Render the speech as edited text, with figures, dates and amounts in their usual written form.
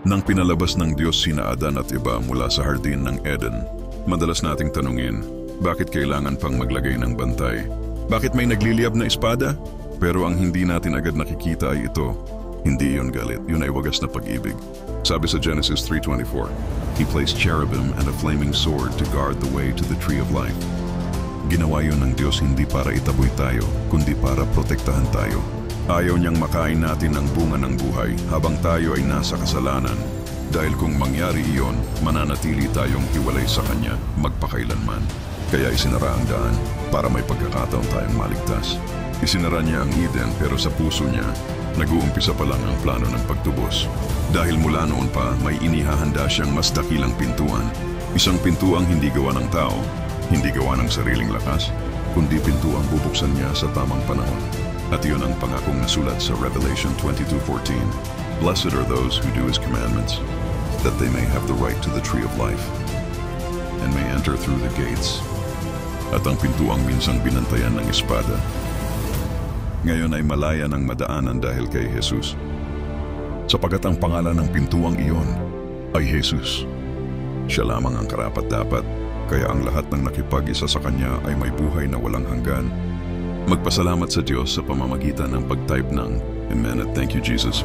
Nang pinalabas ng Diyos sina Adan at Eva mula sa hardin ng Eden, madalas nating tanungin, bakit kailangan pang maglagay ng bantay? Bakit may nagliliyab na espada? Pero ang hindi natin agad nakikita ay ito. Hindi yun galit, yun ay wagas na pag-ibig. Sabi sa Genesis 3:24, He placed cherubim and a flaming sword to guard the way to the tree of life. Ginawa yun ng Diyos hindi para itaboy tayo, kundi para protektahan tayo. Ayaw niyang makain natin ang bunga ng buhay habang tayo ay nasa kasalanan. Dahil kung mangyari iyon, mananatili tayong hiwalay sa Kanya magpakailanman. Kaya isinara ang daan para may pagkakataon tayong maligtas. Isinara niya ang Eden pero sa puso niya, nag-uumpisa pa lang ang plano ng pagtubos. Dahil mula noon pa, may inihahanda siyang mas dakilang pintuan. Isang pintuang hindi gawa ng tao, hindi gawa ng sariling lakas, kundi pintuang bubuksan niya sa tamang panahon. At iyon ang pangakong nasulat sa Revelation 22:14. Blessed are those who do His commandments, that they may have the right to the tree of life, and may enter through the gates. At ang pintuang minsang binantayan ng espada, ngayon ay malaya ng madaanan dahil kay Jesus. Sapagat ang pangalan ng pintuang iyon ay Jesus. Siya lamang ang karapat-dapat, kaya ang lahat ng nakipag-isa sa Kanya ay may buhay na walang hanggan. Magpasalamat sa Diyos sa pamamagitan ng pag-type ng Amen at Thank you, Jesus.